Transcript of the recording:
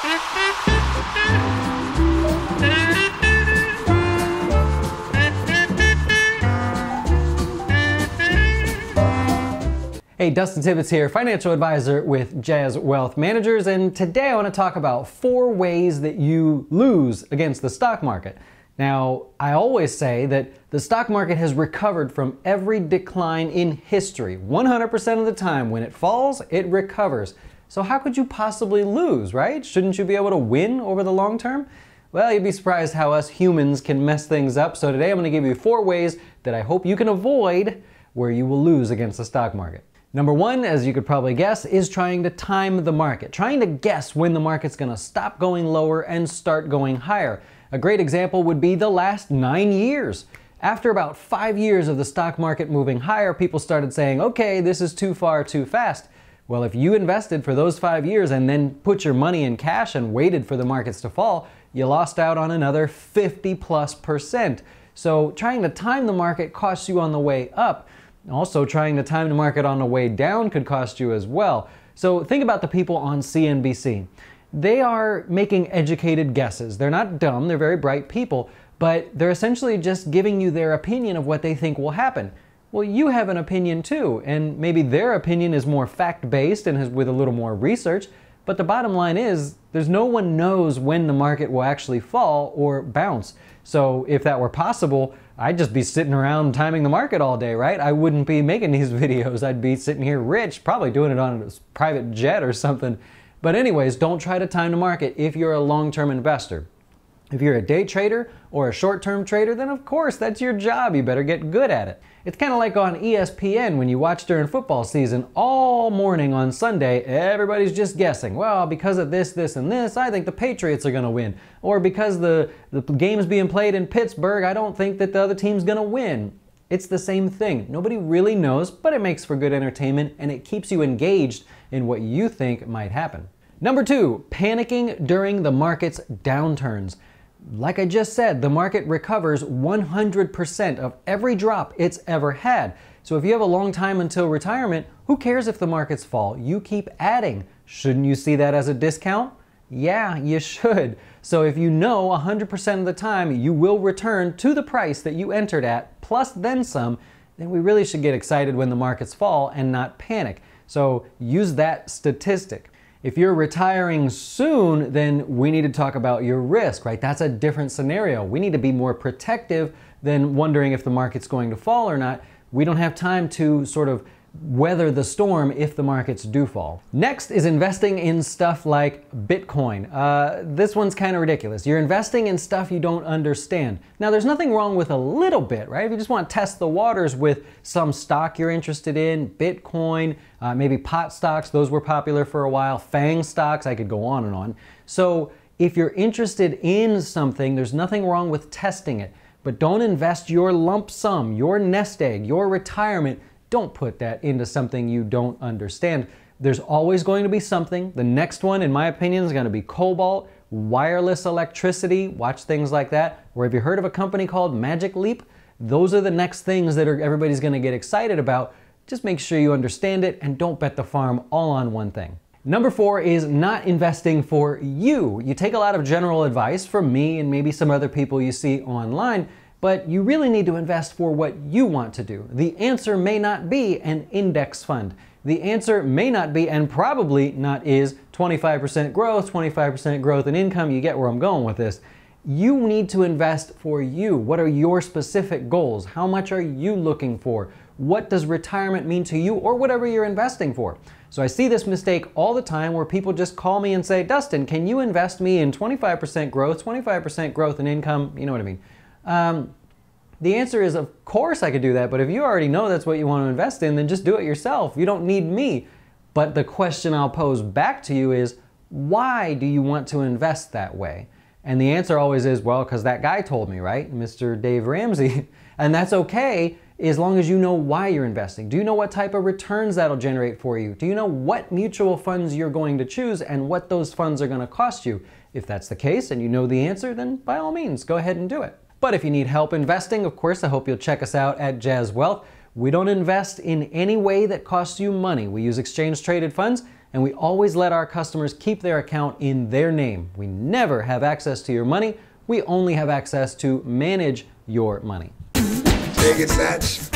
Hey, Dustin here, financial advisor with Jazz Wealth Managers, and today I want to talk about 4 ways that you lose against the stock market. Now, I always say that the stock market has recovered from every decline in history. 100% of the time, when it falls, it recovers. So how could you possibly lose, right? Shouldn't you be able to win over the long term? Well, you'd be surprised how us humans can mess things up. So today I'm going to give you 4 ways that I hope you can avoid where you will lose against the stock market. Number 1, as you could probably guess, is trying to time the market. Trying to guess when the market's going to stop going lower and start going higher. A great example would be the last 9 years. After about 5 years of the stock market moving higher, people started saying, okay, this is too far, too fast. Well, if you invested for those 5 years and then put your money in cash and waited for the markets to fall, you lost out on another 50+%. So trying to time the market costs you on the way up. Also, trying to time the market on the way down could cost you as well. So think about the people on CNBC. They are making educated guesses. They're not dumb, they're very bright people, but they're essentially just giving you their opinion of what they think will happen. Well, you have an opinion too, and maybe their opinion is more fact-based and is with a little more research, but the bottom line is there's no one knows when the market will actually fall or bounce. So if that were possible, I'd just be sitting around timing the market all day, right? I wouldn't be making these videos. I'd be sitting here rich, probably doing it on a private jet or something. But anyways, don't try to time the market if you're a long-term investor. If you're a day trader or a short-term trader, then of course that's your job. You better get good at it. It's kind of like on ESPN when you watch during football season all morning on Sunday, everybody's just guessing. Well, because of this, this, and this, I think the Patriots are going to win. Or because the game's being played in Pittsburgh, I don't think that the other team's going to win. It's the same thing. Nobody really knows, but it makes for good entertainment and it keeps you engaged in what you think might happen. Number 2, panicking during the market's downturns. Like I just said, the market recovers 100% of every drop it's ever had. So if you have a long time until retirement, who cares if the markets fall? You keep adding. Shouldn't you see that as a discount? Yeah, you should. So if you know 100% of the time you will return to the price that you entered at, plus then some, then we really should get excited when the markets fall and not panic. So use that statistic. If you're retiring soon, then we need to talk about your risk, right? That's a different scenario. We need to be more protective than wondering if the market's going to fall or not. We don't have time to sort of weather the storm if the markets do fall. Next is investing in stuff like Bitcoin. This one's kind of ridiculous. You're investing in stuff you don't understand. Now, there's nothing wrong with a little bit, right? If you just want to test the waters with some stock you're interested in, Bitcoin, maybe pot stocks, those were popular for a while, FANG stocks, I could go on and on. So if you're interested in something, there's nothing wrong with testing it, but don't invest your lump sum, your nest egg, your retirement. Don't put that into something you don't understand. There's always going to be something. The next one, in my opinion, is going to be cobalt, wireless electricity, watch things like that. Or have you heard of a company called Magic Leap? Those are the next things that everybody's going to get excited about. Just make sure you understand it and don't bet the farm all on one thing. Number 4 is not investing for you. You take a lot of general advice from me and maybe some other people you see online, but you really need to invest for what you want to do. The answer may not be an index fund. The answer may not be, and probably not is, 25% growth in income. You get where I'm going with this. You need to invest for you. What are your specific goals? How much are you looking for? What does retirement mean to you, or whatever you're investing for? So I see this mistake all the time where people just call me and say, Dustin, can you invest me in 25% growth in income? You know what I mean? The answer is, of course I could do that, but if you already know that's what you want to invest in, then just do it yourself. You don't need me. But the question I'll pose back to you is, why do you want to invest that way? And the answer always is, well, because that guy told me, right? Mr. Dave Ramsey. And that's okay as long as you know why you're investing. Do you know what type of returns that'll generate for you? Do you know what mutual funds you're going to choose and what those funds are going to cost you? If that's the case and you know the answer, then by all means, go ahead and do it. But if you need help investing, of course, I hope you'll check us out at Jazz Wealth. We don't invest in any way that costs you money. We use exchange-traded funds, and we always let our customers keep their account in their name. We never have access to your money. We only have access to manage your money. Take it, Satch.